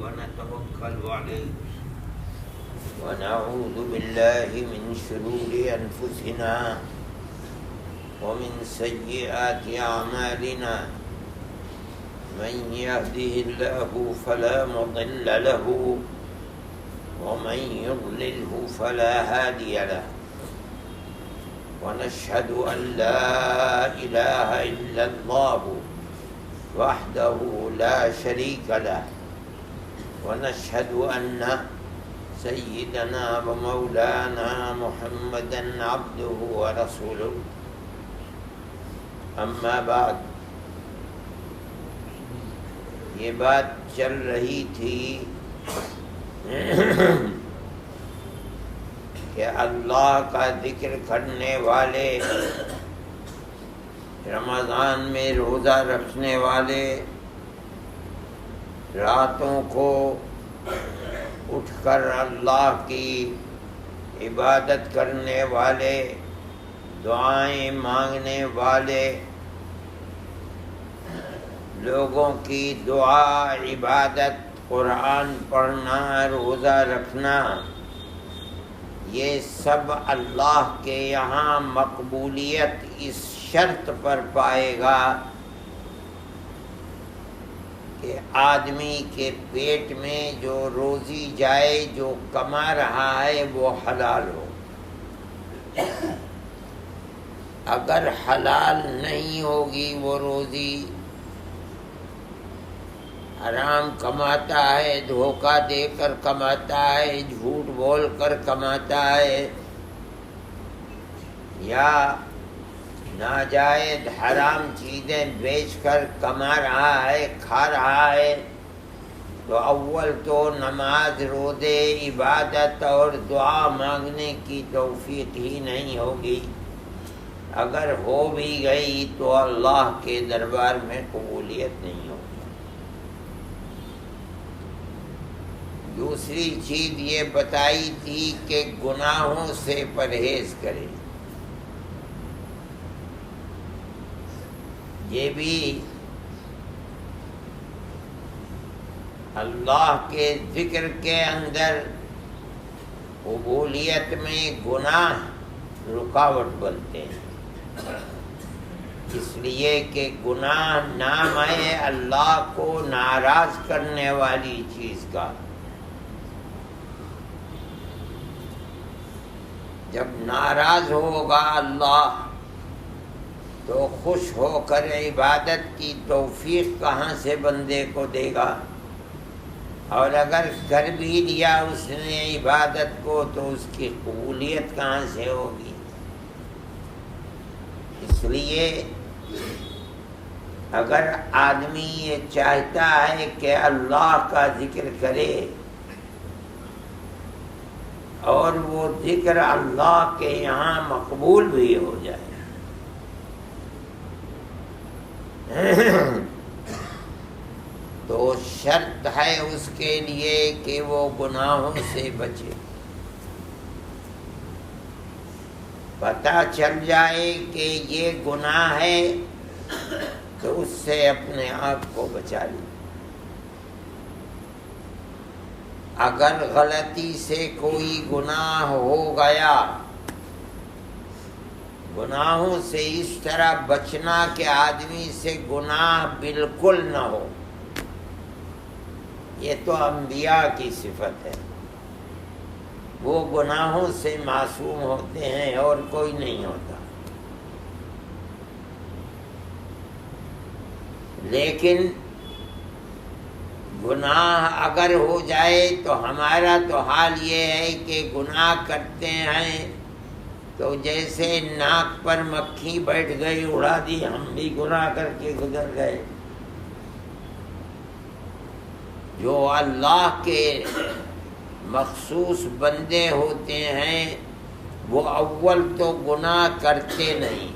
ونتوكل عليه ونعوذ بالله من شرور أنفسنا ومن سيئات أعمالنا من يهده الله فلا مضل له ومن يضلله فلا هادي له ونشهد أن لا إله إلا الله وحده لا شريك له ونشهد أن سيدنا ومولانا محمدا عبده ورسوله اما بعد یہ بات چل رہی تھی کہ اللہ کا ذکر کرنے والے، رمضان میں روزہ رکھنے والے، راتوں کو اٹھ کر اللہ کی عبادت کرنے والے، دعائیں مانگنے والے لوگوں کی دعا، عبادت، قرآن پڑھنا، روزہ رکھنا، یہ سب اللہ کے یہاں مقبولیت اس شرط پر پائے گا کہ آدمی کے پیٹ میں جو روزی جائے، جو کما رہا ہے، وہ حلال ہو۔ اگر حلال نہیں ہوگی وہ روزی، حرام کماتا ہے، دھوکہ دے کر کماتا ہے، جھوٹ بول کر کماتا ہے، یا ناجائز حرام چیزیں بیچ کر کما رہا ہے، کھا رہا ہے، تو اول تو نماز، روزے، عبادت اور دعا مانگنے کی توفیق ہی نہیں ہوگی۔ اگر ہو بھی گئی تو اللہ کے دربار میں قبولیت نہیں ہوگی۔ دوسری چیز یہ بتائی تھی کہ گناہوں سے پرہیز کریں۔ یہ بھی اللہ کے ذکر کے اندر قبولیت میں گناہ رکاوٹ بنتے ہیں، اس لیے کہ گناہ نام ہے اللہ کو ناراض کرنے والی چیز کا۔ جب ناراض ہوگا اللہ تو خوش ہو کر عبادت کی توفیق کہاں سے بندے کو دے گا؟ اور اگر کر بھی لیا اس نے عبادت کو تو اس کی قبولیت کہاں سے ہوگی؟ اس لیے اگر آدمی یہ چاہتا ہے کہ اللہ کا ذکر کرے اور وہ ذکر اللہ کے یہاں مقبول بھی ہو جائے، تو شرط ہے اس کے لیے کہ وہ گناہوں سے بچے۔ پتہ چل جائے کہ یہ گناہ ہے تو اس سے اپنے آپ کو بچا لے۔ اگر غلطی سے کوئی گناہ ہو گیا، گناہوں سے اس طرح بچنا کہ آدمی سے گناہ بالکل نہ ہو، یہ تو انبیاء کی صفت ہے، وہ گناہوں سے معصوم ہوتے ہیں اور کوئی نہیں ہوتا۔ لیکن گناہ اگر ہو جائے تو ہمارا تو حال یہ ہے کہ گناہ کرتے ہیں تو جیسے ناک پر مکھی بیٹھ گئی اڑا دی، ہم بھی گناہ کر کے گزر گئے۔ جو اللہ کے مخصوص بندے ہوتے ہیں وہ اول تو گناہ کرتے نہیں،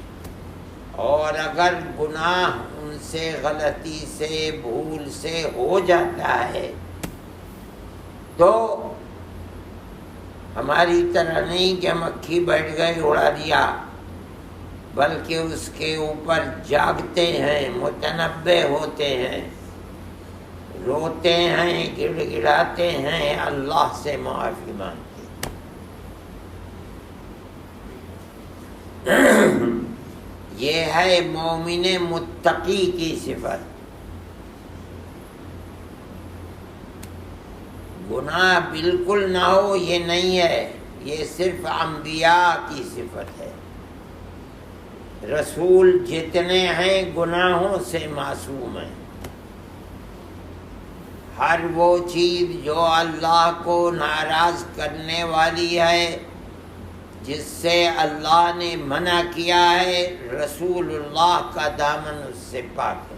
اور اگر گناہ ان سے غلطی سے، بھول سے ہو جاتا ہے تو ہماری طرح نہیں کہ مکھی بیٹھ گئی اڑا دیا، بلکہ اس کے اوپر جاگتے ہیں، متنبہ ہوتے ہیں، روتے ہیں، گڑ گڑاتے ہیں، اللہ سے معافی مانگتے ہیں۔ یہ ہے مومن متقی کی صفت۔ گناہ بالکل نہ ہو یہ نہیں ہے، یہ صرف انبیاء کی صفت ہے۔ رسول جتنے ہیں گناہوں سے معصوم ہیں۔ ہر وہ چیز جو اللہ کو ناراض کرنے والی ہے، جس سے اللہ نے منع کیا ہے، رسول اللہ کا دامن اس سے پاک ہے۔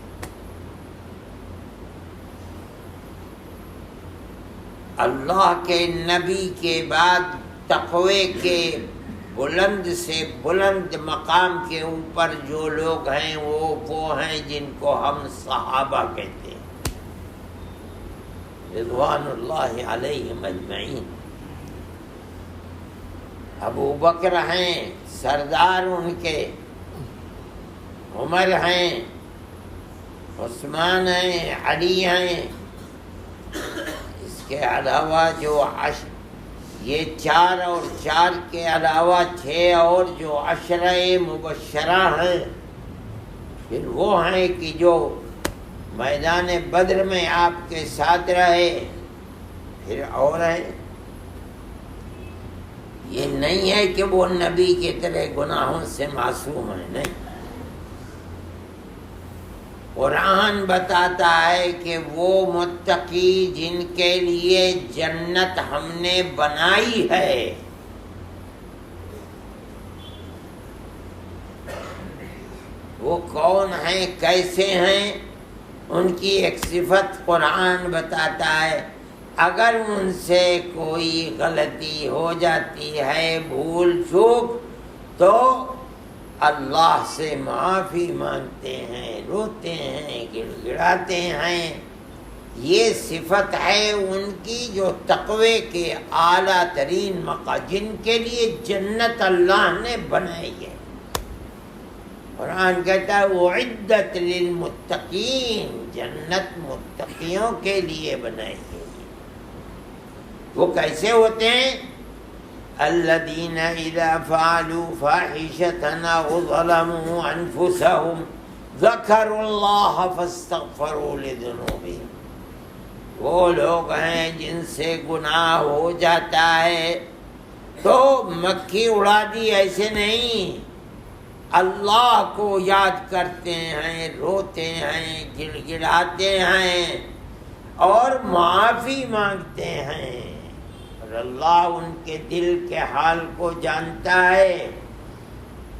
اللہ کے نبی کے بعد تقوی کے بلند سے بلند مقام کے اوپر جو لوگ ہیں وہ ہیں جن کو ہم صحابہ کہتے ہیں، رضوان اللہ علیہم اجمعین۔ ابو بکر ہیں سردار ان کے، عمر ہیں، عثمان ہیں، علی ہیں، اس کے علاوہ جو یہ 4 اور 4 کے علاوہ 6 اور جو عشرہ مبشرہ ہیں، پھر وہ ہیں کہ جو میدان بدر میں آپ کے ساتھ رہے، پھر اور ہیں۔ یہ نہیں ہے کہ وہ نبی کی طرح گناہوں سے معصوم ہیں، نہیں۔ قرآن بتاتا ہے کہ وہ متقی جن کے لیے جنت ہم نے بنائی ہے، وہ کون ہیں، کیسے ہیں، ان کی ایک صفت قرآن بتاتا ہے۔ اگر ان سے کوئی غلطی ہو جاتی ہے، بھول چوک، تو اللہ سے معافی مانگتے ہیں، روتے ہیں، گڑ گڑاتے ہیں۔ یہ صفت ہے ان کی جو تقوی کے اعلیٰ ترین مقام، جن کے لیے جنت اللہ نے بنائی ہے۔ قرآن کہتا ہے اعدت للمتقین، جنت متقیوں کے لیے بنائی ہے۔ وہ کیسے ہوتے ہیں؟ الذین اذا فعلوا فاحشة او ظلموا انفسهم ذکروا اللہ فاستغفروا لذنوبهم۔ وہ لوگ ہیں جن سے گناہ ہو جاتا ہے تو مکھی اڑا دی، ایسے نہیں، اللہ کو یاد کرتے ہیں، روتے ہیں، گڑ گڑاتے ہیں اور معافی مانگتے ہیں۔ اور اللہ ان کے دل کے حال کو جانتا ہے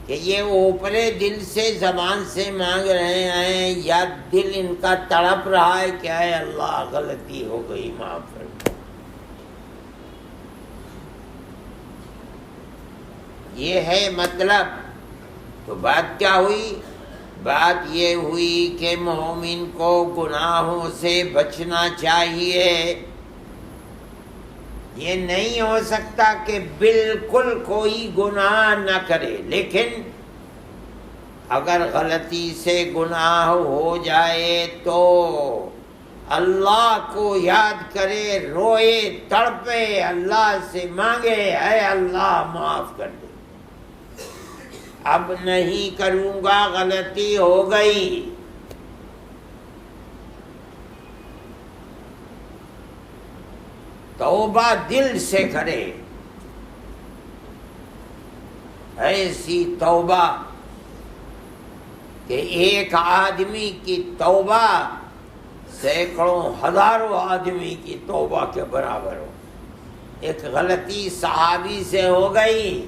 کہ یہ اوپرے دل سے زبان سے مانگ رہے ہیں یا دل ان کا تڑپ رہا ہے کہ اے اللہ غلطی ہو گئی، معاف کر دو۔ یہ ہے مطلب۔ تو بات کیا ہوئی؟ بات یہ ہوئی کہ مومن کو گناہوں سے بچنا چاہیے۔ یہ نہیں ہو سکتا کہ بالکل کوئی گناہ نہ کرے، لیکن اگر غلطی سے گناہ ہو جائے تو اللہ کو یاد کرے، روئے، تڑپے، اللہ سے مانگے، اے اللہ معاف کر دے، اب نہیں کروں گا، غلطی ہو گئی۔ توبہ دل سے کرے، ایسی توبہ کہ ایک آدمی کی توبہ سینکڑوں ہزاروں آدمی کی توبہ کے برابر ہو۔ ایک غلطی صحابی سے ہو گئی،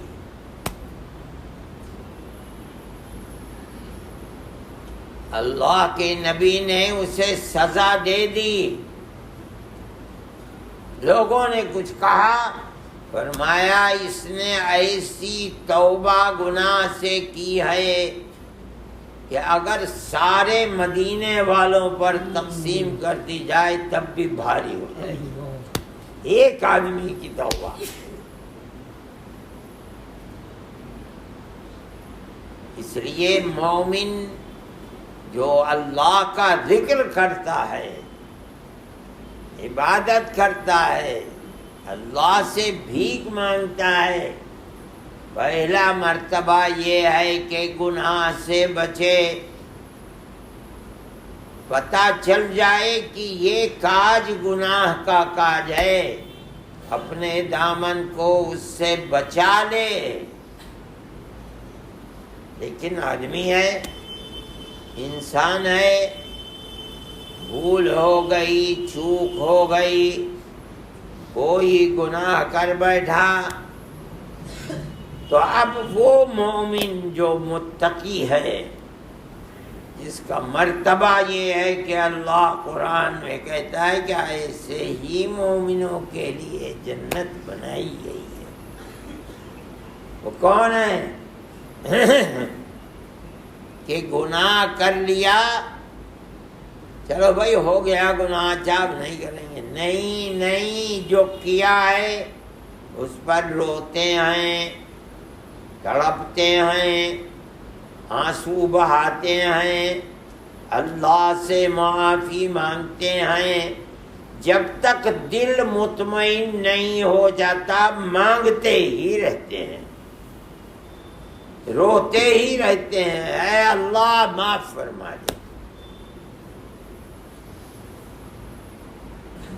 اللہ کے نبی نے اسے سزا دے دی، لوگوں نے کچھ کہا، فرمایا اس نے ایسی توبہ گناہ سے کی ہے کہ اگر سارے مدینے والوں پر تقسیم کر دی جائے تب بھی بھاری ہو جائے گی ایک آدمی کی توبہ۔ اس لیے مومن جو اللہ کا ذکر کرتا ہے، عبادت کرتا ہے، اللہ سے بھیک مانگتا ہے، پہلا مرتبہ یہ ہے کہ گناہ سے بچے، پتہ چل جائے کہ یہ کاج گناہ کا کاج ہے، اپنے دامن کو اس سے بچا لے۔ لیکن آدمی ہے، انسان ہے، بھول ہو گئی، چوک ہو گئی، کوئی گناہ کر بیٹھا، تو اب وہ مومن جو متقی ہے، جس کا مرتبہ یہ ہے کہ اللہ قرآن میں کہتا ہے کہ ایسے ہی مومنوں کے لیے جنت بنائی گئی ہے، وہ کون ہے؟ کہ گناہ کر لیا، چلو بھائی ہو گیا گناہ، اب نہیں کریں گے، نہیں، جو کیا ہے اس پر روتے ہیں، تڑپتے ہیں، آنسو بہاتے ہیں، اللہ سے معافی مانگتے ہیں، جب تک دل مطمئن نہیں ہو جاتا مانگتے ہی رہتے ہیں، روتے ہی رہتے ہیں، اے اللہ معاف فرما دے۔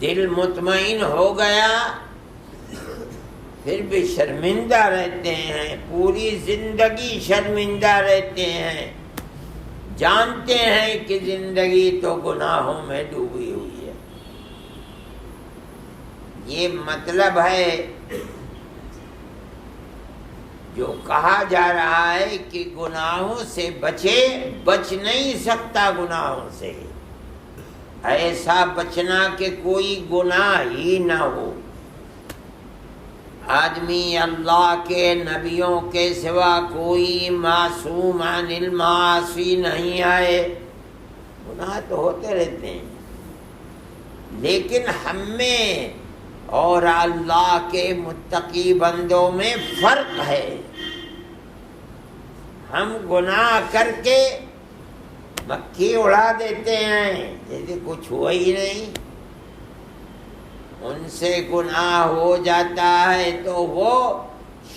دل مطمئن ہو گیا پھر بھی شرمندہ رہتے ہیں، پوری زندگی شرمندہ رہتے ہیں، جانتے ہیں کہ زندگی تو گناہوں میں ڈوبی ہوئی ہے۔ یہ مطلب ہے جو کہا جا رہا ہے کہ گناہوں سے بچے، بچ نہیں سکتا گناہوں سے، ایسا بچنا کہ کوئی گناہ ہی نہ ہو۔ آدمی اللہ کے نبیوں کے سوا کوئی معصوم عن المعاصی نہیں آئے، گناہ تو ہوتے رہتے ہیں، لیکن ہم میں اور اللہ کے متقی بندوں میں فرق ہے۔ ہم گناہ کر کے مکھی اڑا دیتے ہیں جیسے کچھ ہوا ہی نہیں، ان سے گناہ ہو جاتا ہے تو وہ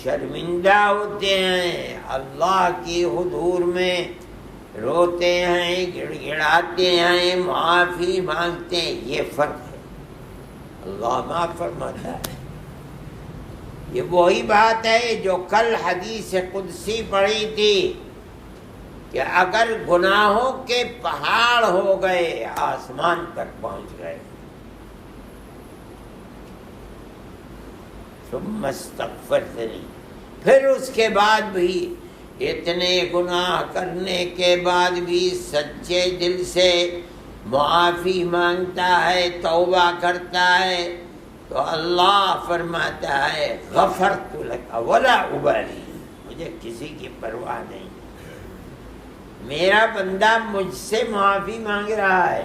شرمندہ ہوتے ہیں، اللہ کی حضور میں روتے ہیں، گڑ گڑاتے ہیں، معافی مانگتے ہیں، یہ فرق ہے۔ اللہ معاف فرماتا ہے۔ یہ وہی بات ہے جو کل حدیث قدسی پڑھی تھی کہ اگر گناہوں کے پہاڑ ہو گئے، آسمان تک پہنچ گئے، ثم استغفرتنی، پھر اس کے بعد بھی اتنے گناہ کرنے کے بعد بھی سچے دل سے معافی مانگتا ہے، توبہ کرتا ہے، تو اللہ فرماتا ہے غفرت لک ولا ابالی، مجھے کسی کی پرواہ نہیں، میرا بندہ مجھ سے معافی مانگ رہا ہے۔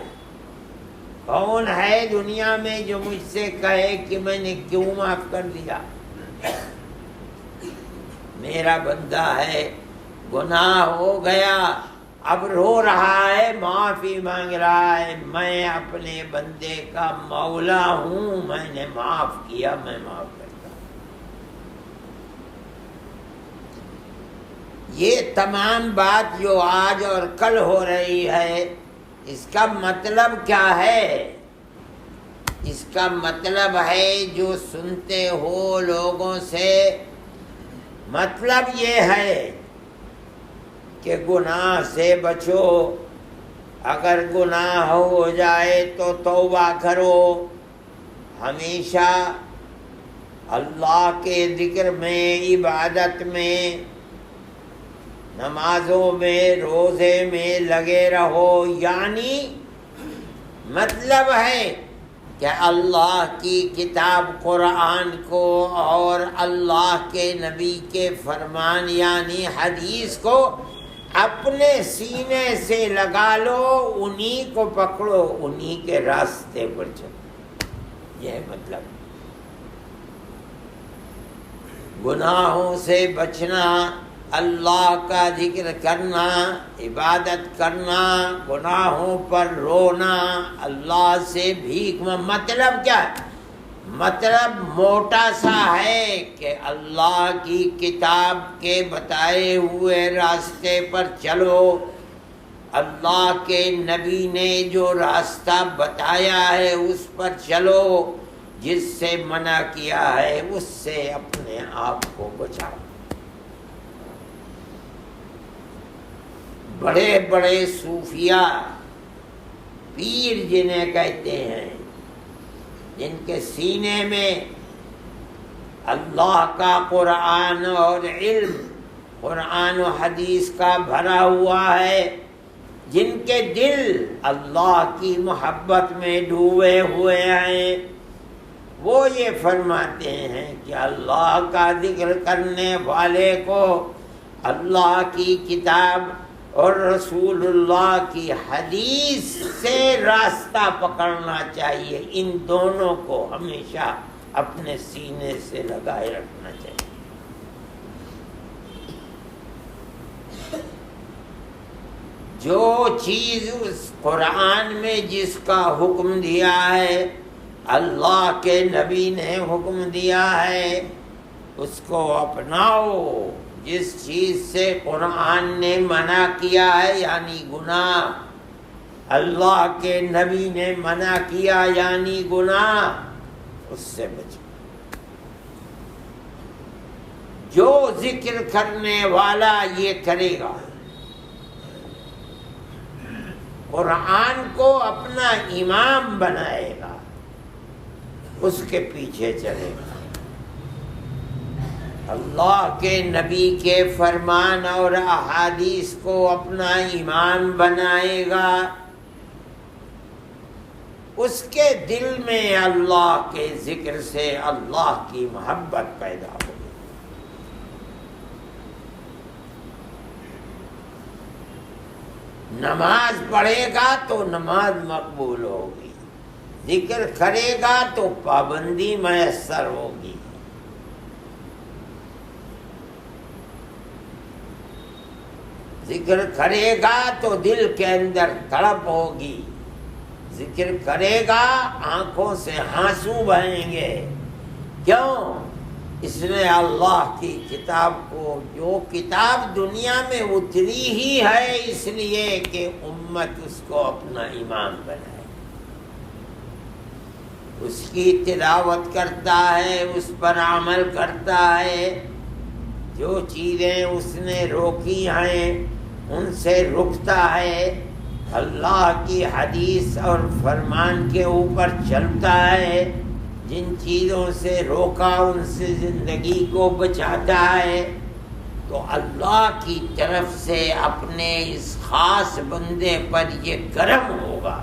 کون ہے دنیا میں جو مجھ سے کہے کہ میں نے کیوں معاف کر دیا؟ میرا بندہ ہے، گناہ ہو گیا، اب رو رہا ہے، معافی مانگ رہا ہے، میں اپنے بندے کا مولا ہوں، میں نے معاف کیا، میں معاف کرتا ہوں۔ یہ تمام بات جو آج اور کل ہو رہی ہے، اس کا مطلب کیا ہے؟ اس کا مطلب ہے جو سنتے ہو لوگوں سے، مطلب یہ ہے کہ گناہ سے بچو، اگر گناہ ہو جائے تو توبہ کرو، ہمیشہ اللہ کے ذکر میں، عبادت میں، نمازوں میں، روزے میں لگے رہو، یعنی مطلب ہے کہ اللہ کی کتاب قرآن کو اور اللہ کے نبی کے فرمان یعنی حدیث کو اپنے سینے سے لگا لو، انہی کو پکڑو، انہی کے راستے پر چلو، یہ مطلب۔ گناہوں سے بچنا اللہ کا ذکر کرنا، عبادت کرنا، گناہوں پر رونا، اللہ سے بھیک مطلب کیا ہے؟ مطلب موٹا سا ہے کہ اللہ کی کتاب کے بتائے ہوئے راستے پر چلو، اللہ کے نبی نے جو راستہ بتایا ہے اس پر چلو، جس سے منع کیا ہے اس سے اپنے آپ کو بچاؤ۔ بڑے بڑے صوفیاء، پیر جنہیں کہتے ہیں، جن کے سینے میں اللہ کا قرآن اور علم، قرآن و حدیث کا بھرا ہوا ہے، جن کے دل اللہ کی محبت میں ڈوبے ہوئے ہیں، وہ یہ فرماتے ہیں کہ اللہ کا ذکر کرنے والے کو اللہ کی کتاب اور رسول اللہ کی حدیث سے راستہ پکڑنا چاہیے، ان دونوں کو ہمیشہ اپنے سینے سے لگائے رکھنا چاہیے۔ جو چیز اس قرآن میں جس کا حکم دیا ہے، اللہ کے نبی نے حکم دیا ہے، اس کو اپناؤ۔ جس چیز سے قرآن نے منع کیا ہے یعنی گناہ، اللہ کے نبی نے منع کیا یعنی گناہ، اس سے بچو۔ جو ذکر کرنے والا یہ کرے گا، قرآن کو اپنا امام بنائے گا، اس کے پیچھے چلے گا، اللہ کے نبی کے فرمان اور احادیث کو اپنا امام بنائے گا، اس کے دل میں اللہ کے ذکر سے اللہ کی محبت پیدا ہوگی۔ نماز پڑھے گا تو نماز مقبول ہوگی، ذکر کرے گا تو پابندی میسر ہوگی، ذکر کرے گا تو دل کے اندر تڑپ ہوگی، ذکر کرے گا آنکھوں سے آنسو بہیں گے۔ کیوں؟ اس نے اللہ کی کتاب کو، جو کتاب دنیا میں اتری ہی ہے اس لیے کہ امت اس کو اپنا امام بنائے، اس کی تلاوت کرتا ہے، اس پر عمل کرتا ہے، جو چیزیں اس نے روکی ہیں ان سے رکتا ہے، اللہ کی حدیث اور فرمان کے اوپر چلتا ہے، جن چیزوں سے روکا ان سے زندگی کو بچاتا ہے، تو اللہ کی طرف سے اپنے اس خاص بندے پر یہ کرم ہوگا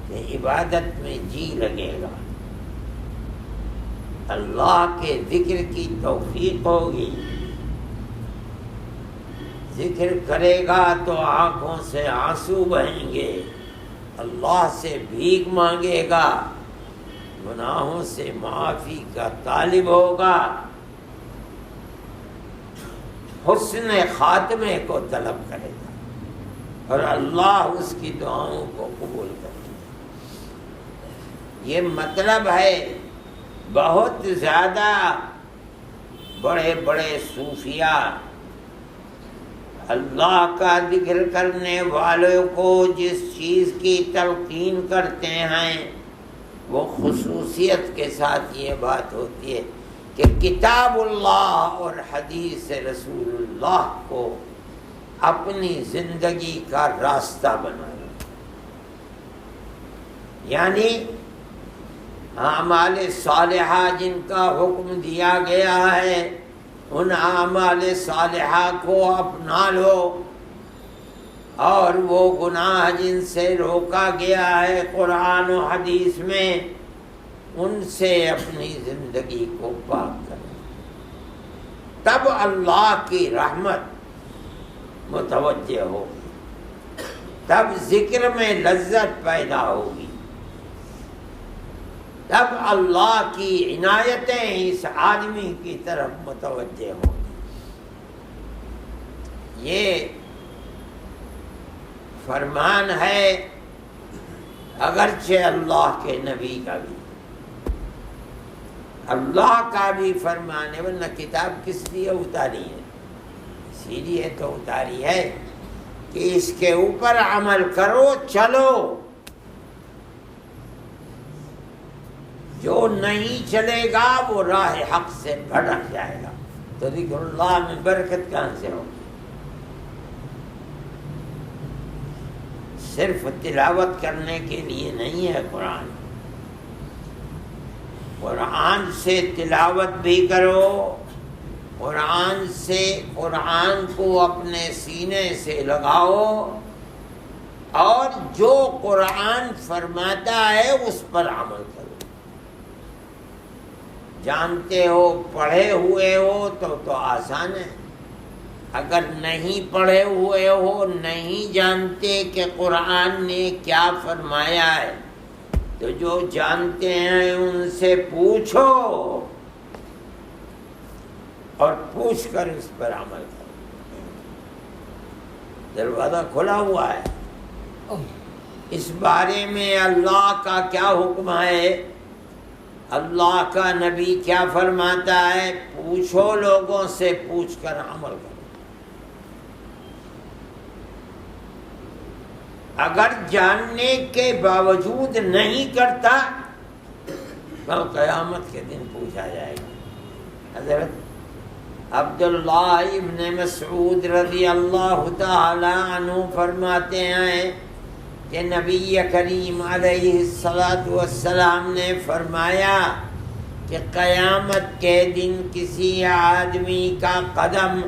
کہ عبادت میں جی لگے گا، اللہ کے ذکر کی توفیق ہوگی، ذکر کرے گا تو آنکھوں سے آنسو بہیں گے، اللہ سے بھیک مانگے گا، گناہوں سے معافی کا طالب ہوگا، حسن خاتمے کو طلب کرے گا اور اللہ اس کی دعاؤں کو قبول کرے گا۔ یہ مطلب ہے بہت زیادہ بڑے بڑے صوفیاء اللہ کا ذکر کرنے والوں کو جس چیز کی تلقین کرتے ہیں وہ خصوصیت کے ساتھ یہ بات ہوتی ہے کہ کتاب اللہ اور حدیث رسول اللہ کو اپنی زندگی کا راستہ بنانا، یعنی اعمال صالحہ جن کا حکم دیا گیا ہے ان اعمال صالحہ کو اپنا لو، اور وہ گناہ جن سے روکا گیا ہے قرآن و حدیث میں ان سے اپنی زندگی کو پاک کرو، تب اللہ کی رحمت متوجہ ہوگی، تب ذکر میں لذت پیدا ہوگی، تب اللہ کی عنایتیں اس آدمی کی طرف متوجہ ہوں گی۔ یہ فرمان ہے اگرچہ اللہ کے نبی کا بھی، اللہ کا بھی فرمان ہے، ورنہ کتاب کس لیے اتاری ہے؟ اسی لیے تو اتاری ہے کہ اس کے اوپر عمل کرو، چلو۔ جو نہیں چلے گا وہ راہ حق سے بھٹک جائے گا، تو ذکر اللہ میں برکت کہاں سے ہوگی؟ صرف تلاوت کرنے کے لیے نہیں ہے قرآن، قرآن سے تلاوت بھی کرو، قرآن سے قرآن کو اپنے سینے سے لگاؤ، اور جو قرآن فرماتا ہے اس پر عمل کرو۔ جانتے ہو، پڑھے ہوئے ہو تو آسان ہے، اگر نہیں پڑھے ہوئے ہو، نہیں جانتے کہ قرآن نے کیا فرمایا ہے، تو جو جانتے ہیں ان سے پوچھو اور پوچھ کر اس پر عمل کرو۔ دروازہ کھلا ہوا ہے۔ اس بارے میں اللہ کا کیا حکم ہے، اللہ کا نبی کیا فرماتا ہے، پوچھو، لوگوں سے پوچھ کر عمل کرو۔ اگر جاننے کے باوجود نہیں کرتا تو قیامت کے دن پوچھا جائے گا۔ حضرت عبداللہ ابن مسعود رضی اللہ تعالی عنہ فرماتے ہیں کہ نبی کریم علیہ السلام نے فرمایا کہ قیامت کے دن کسی آدمی کا قدم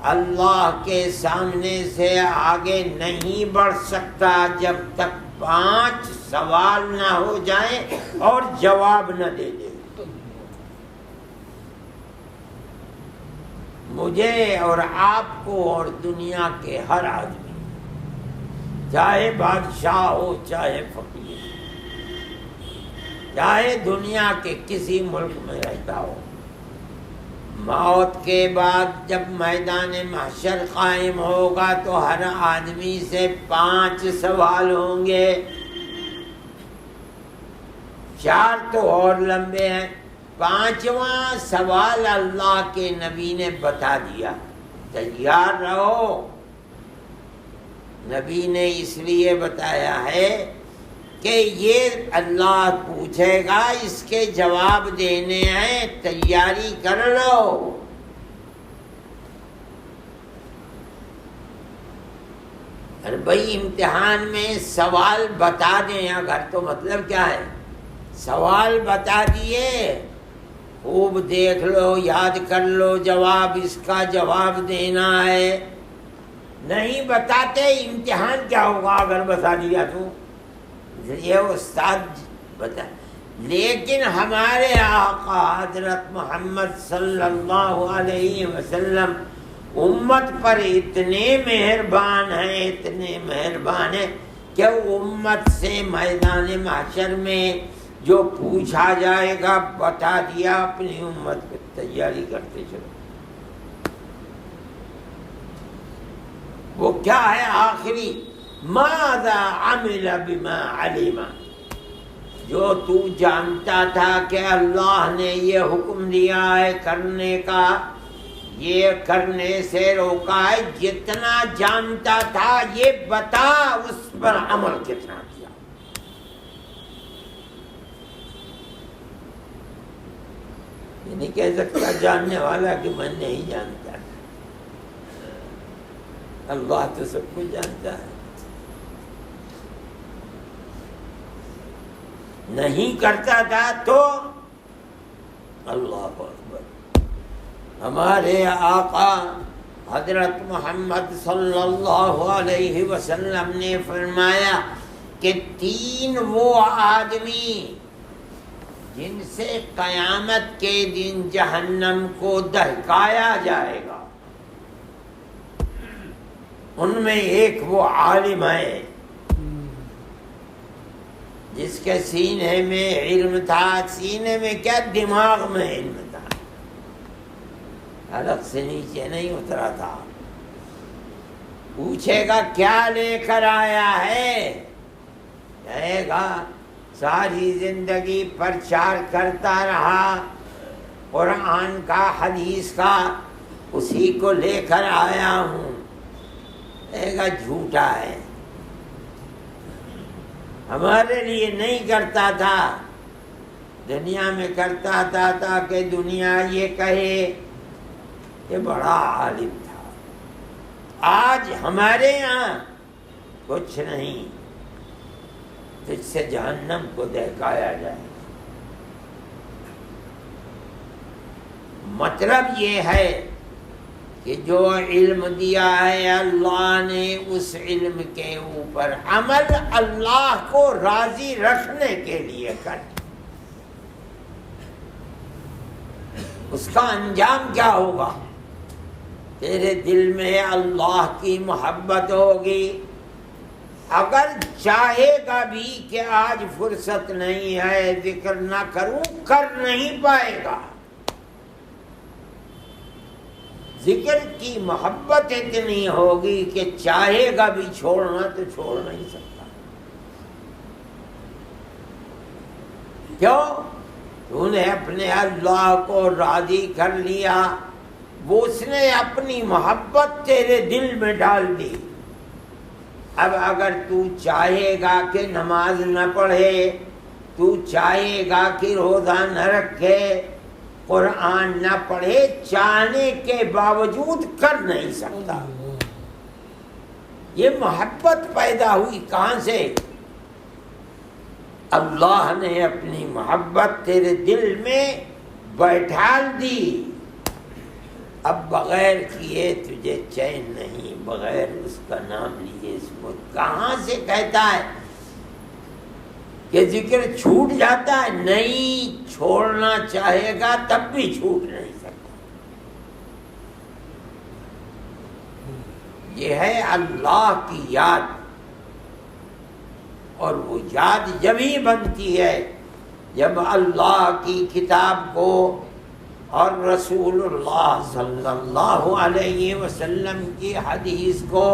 اللہ کے سامنے سے آگے نہیں بڑھ سکتا جب تک 5 سوال نہ ہو جائیں اور جواب نہ دے دے۔ مجھے اور آپ کو اور دنیا کے ہر آدمی، چاہے بادشاہ ہو، چاہے فقیر، چاہے دنیا کے کسی ملک میں رہتا ہو، موت کے بعد جب میدان محشر قائم ہوگا تو ہر آدمی سے 5 سوال ہوں گے۔ 4 تو اور لمبے ہیں، 5واں سوال اللہ کے نبی نے بتا دیا، تیار رہو۔ نبی نے اس لیے بتایا ہے کہ یہ اللہ پوچھے گا، اس کے جواب دینے ہیں، تیاری کر لو۔ ارے بھائی، امتحان میں سوال بتا دیں اگر تو مطلب کیا ہے؟ سوال بتا دیے، خوب دیکھ لو، یاد کر لو، جواب اس کا جواب دینا ہے۔ نہیں بتاتے امتحان کیا ہوگا اگر بتا دیا تو؟ یہ استاد بتا، لیکن ہمارے آقا حضرت محمد صلی اللہ علیہ وسلم امت پر اتنے مہربان ہیں، اتنے مہربان ہیں کہ امت سے میدان محشر میں جو پوچھا جائے گا بتا دیا، اپنی امت کو تیاری کرتے چلو۔ وہ کیا ہے آخری؟ ماذا عمل بما علم، جو تو جانتا تھا کہ اللہ نے یہ حکم دیا ہے کرنے کا، یہ کرنے سے روکا ہے، جتنا جانتا تھا یہ بتا، اس پر عمل کتنا کیا۔ یہ نہیں کہہ سکتا جاننے والا کہ میں نہیں جانتا، اللہ تو سب کچھ جانتا ہے۔ نہیں کرتا تھا تو اللہ اکبر۔ ہمارے آقا حضرت محمد صلی اللہ علیہ وسلم نے فرمایا کہ 3 وہ آدمی جن سے قیامت کے دن جہنم کو دہکایا جائے گا، ان میں ایک وہ عالم ہے جس کے سینے میں علم تھا، سینے میں کیا، دماغ میں علم تھا، حلق سے نیچے نہیں اترا تھا۔ پوچھے گا کیا لے کر آیا ہے؟ کہے گا ساری زندگی پرچار کرتا رہا قرآن کا، حدیث کا، اسی کو لے کر آیا ہوں۔ کہے گا جھوٹا ہے، ہمارے لیے نہیں کرتا تھا، دنیا میں کرتا تھا تاکہ دنیا یہ کہے کہ بڑا عالم تھا۔ آج ہمارے یہاں کچھ نہیں، تجھ سے جہنم کو دہکایا جائے۔ مطلب یہ ہے کہ جو علم دیا ہے اللہ نے، اس علم کے اوپر عمل اللہ کو راضی رکھنے کے لیے کر۔ اس کا انجام کیا ہوگا؟ تیرے دل میں اللہ کی محبت ہوگی۔ اگر چاہے گا بھی کہ آج فرصت نہیں ہے ذکر نہ کروں، کر نہیں پائے گا۔ ذکر کی محبت اتنی ہوگی کہ چاہے گا بھی چھوڑنا تو چھوڑ نہیں سکتا۔ کیوں؟ تو نے اپنے اللہ کو راضی کر لیا، وہ اس نے اپنی محبت تیرے دل میں ڈال دی۔ اب اگر تو چاہے گا کہ نماز نہ پڑھے، تو چاہے گا کہ روزہ نہ رکھے، قرآن نہ پڑھے، چاہنے کے باوجود کر نہیں سکتا۔ یہ محبت پیدا ہوئی کہاں سے؟ اللہ نے اپنی محبت تیرے دل میں بیٹھال دی۔ اب بغیر کیے تجھے چین نہیں، بغیر اس کا نام لیے اس کو کہاں سے کہتا ہے کہ ذکر چھوٹ جاتا ہے؟ نہیں، چھوڑنا چاہے گا تب بھی چھوٹ نہیں سکتا۔ یہ ہے اللہ کی یاد، اور وہ یاد جبھی بنتی ہے جب اللہ کی کتاب کو اور رسول اللہ صلی اللہ علیہ وسلم کی حدیث کو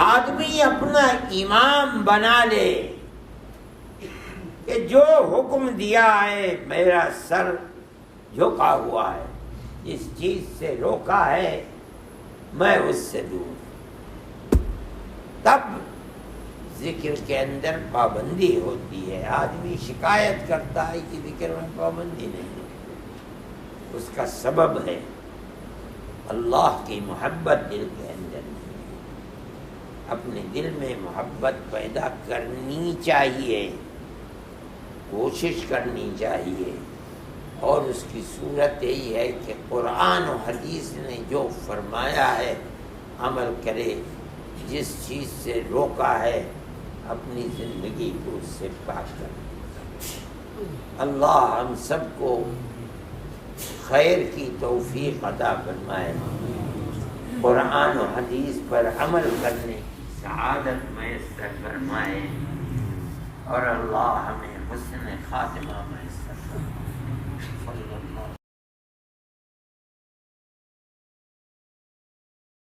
آدمی اپنا امام بنا لے کہ جو حکم دیا ہے میرا سر جھکا ہوا ہے، جس چیز سے روکا ہے میں اس سے دور، تب ذکر کے اندر پابندی ہوتی ہے۔ آدمی شکایت کرتا ہے کہ ذکر میں پابندی نہیں ہے، اس کا سبب ہے اللہ کی محبت دل کے اندر نہیں ہے۔ اپنے دل میں محبت پیدا کرنی چاہیے، کوشش کرنی چاہیے، اور اس کی صورت یہی ہے کہ قرآن و حدیث نے جو فرمایا ہے عمل کرے، جس چیز سے روکا ہے اپنی زندگی کو اس سے پاک کرے۔ اللہ ہم سب کو خیر کی توفیق عطا فرمائے، قرآن و حدیث پر عمل کرنے کی سعادت میسر فرمائے، اور اللہ ہمیں حسن خاتمہ میسر فرمائے۔